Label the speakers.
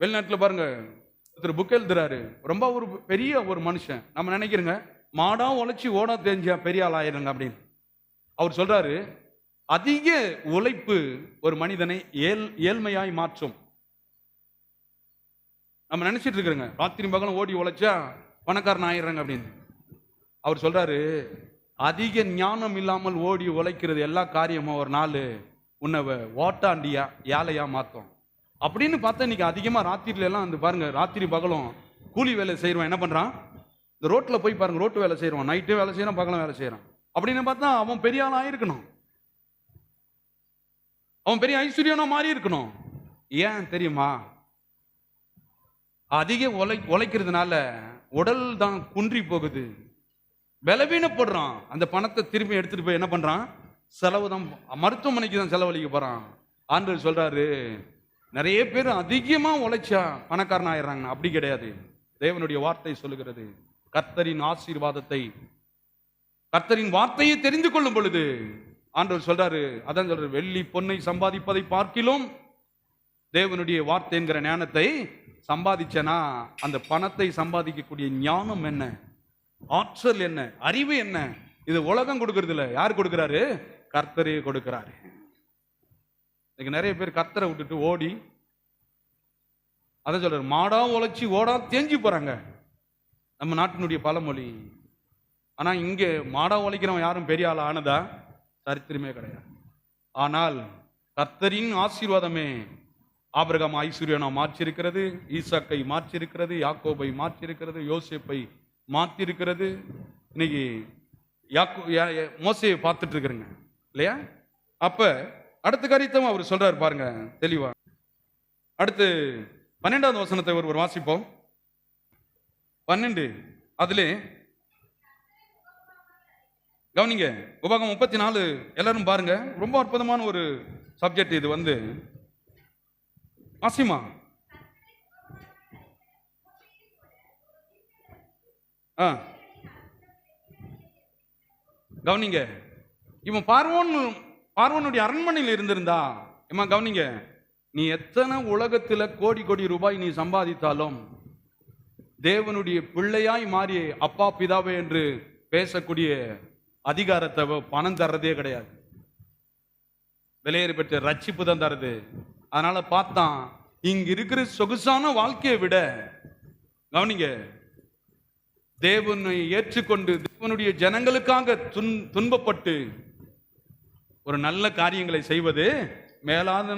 Speaker 1: வெளிநாட்டில் பாருங்க, ஒருத்தர் புக் எழுதுறாரு. ரொம்ப ஒரு பெரிய ஒரு மனுஷன். நம்ம நினைக்கிறோங்க, மாடா உழைச்சி ஓடா தெரிஞ்சா பெரிய ஆள் ஆயிருங்க அப்படின்னு. அவர் சொல்றாரு, அதிக உழைப்பு ஒரு மனிதனை ஏழ்மையாய் மாற்றும். நம்ம நினைச்சிட்டு இருக்கிறோங்க, ராத்திரி பகலும் ஓடி உழைச்சா பணக்காரன் ஆயிடுறாங்க அப்படின்னு. அவர் சொல்றாரு, அதிக ஞானம் இல்லாமல் ஓடி உழைக்கிறது எல்லா காரியமும் ஒரு நாள் உன்னை ஓட்டாண்டியா ஏழையா மாற்றும் அப்படின்னு பார்த்தா. இன்னைக்கு அதிகமா ராத்திரில எல்லாம் வந்து பாருங்க, ராத்திரி பகலும் கூலி வேலை செய்யறவன் என்ன பண்றான்? இந்த ரோட்ல போய் பாருங்க, ரோட்டு வேலை செய்யறான், நைட்டு வேலை செய்யறான், பகலும் வேலை செய்யறான். அப்படின்னு பார்த்தா அவன் பெரிய ஆளா இருக்கணும், அவன் பெரிய ஐஸ்வர்யனா மாறி இருக்கணும். ஏன் தெரியுமா? அதிக உழைக்கிறதுனால உடல் தான் குன்றி போகுது, பலவீனப்படுறான். அந்த பணத்தை திரும்பி எடுத்துட்டு போய் என்ன பண்றான்? செலவு தான், மருத்துவமனைக்கு தான் செலவழிக்க போறான். ஆண்டவர் சொல்றாரு, நிறைய பேர் அதிகமா உழைச்சா பணக்காரன் ஆயிடுறாங்க. அப்படி கிடையாது. தேவனுடைய வார்த்தை சொல்லுகிறது, கர்த்தரின் ஆசீர்வாதத்தை, கர்த்தரின் வார்த்தையை தெரிந்து கொள்ளும் பொழுது ஆண்டவர் சொல்றாரு, அதான் சொல்றாரு, வெள்ளி பொன்னை சம்பாதிப்பதை பார்க்கிலும் தேவனுடைய வார்த்தை என்கிற ஞானத்தை சம்பாதிச்சனா, அந்த பணத்தை சம்பாதிக்கக்கூடிய ஞானம் என்ன, ஆற்றல் என்ன, அறிவு என்ன, இது உலகம் கொடுக்கறது இல்ல. யார் கொடுக்கிறாரு? கர்த்தரே கொடுக்கிறாரு. நிறைய பேர் கர்த்தரை விட்டுட்டு ஓடி, அதான் சொல்றாரு, மாடா உழைச்சி ஓடா தேஞ்சு போறாங்க. நம்ம நாட்டினுடைய பழமொழி. ஆனா இங்க மாடா உழைக்கிறவன் யாரும் பெரிய ஆள் ஆனதா சரித்திரமே கிடையாது. ஆனால் கர்த்தரின் ஆசீர்வாதமே ஆபிரகாம் ஐஸ்வர்யனா மாற்றிருக்கிறது, ஈசாக்கை மாற்றிருக்கிறது, யாக்கோபை மாற்றிருக்கிறது, யோசேப்பை மாற்றிருக்கிறது. இன்னைக்கு மோசேயை பார்த்துட்டு இருக்கிறேங்க இல்லையா? அப்ப அடுத்த காரியத்தை அவர் சொல்றாரு பாருங்க தெளிவா. அடுத்து 12வது வசனத்தை ஒரு வாசிப்போம். 12 அதிலே கவனிங்க, உபாகம் 34 எல்லாரும் பாருங்க. ரொம்ப அற்புதமான ஒரு சப்ஜெக்ட் இது. வந்து வாசிமா. கவனிங்க, இவன் பார்வோனுடைய அரண்மனையில் இருந்திருந்தா, கவனிங்க, நீ எத்தனை உலகத்துல கோடி கோடி ரூபாய் நீ சம்பாதித்தாலும் தேவனுடைய பிள்ளையாய் மாறி அப்பா பிதாவே என்று பேசக்கூடிய அதிகாரத்தை பணம் தர்றதே கிடையாது. விலையேறி பெற்ற ரட்சிப்பு தான் தருது. அதனால பார்த்தான், இங்க இருக்கிற சொகுசான வாழ்க்கையை விட, கவனிங்க, தேவனை ஏற்றுக்கொண்டு தேவனுடைய ஜனங்களுக்காக துன்பப்பட்டு ஒரு நல்ல காரியங்களை செய்வது மேலான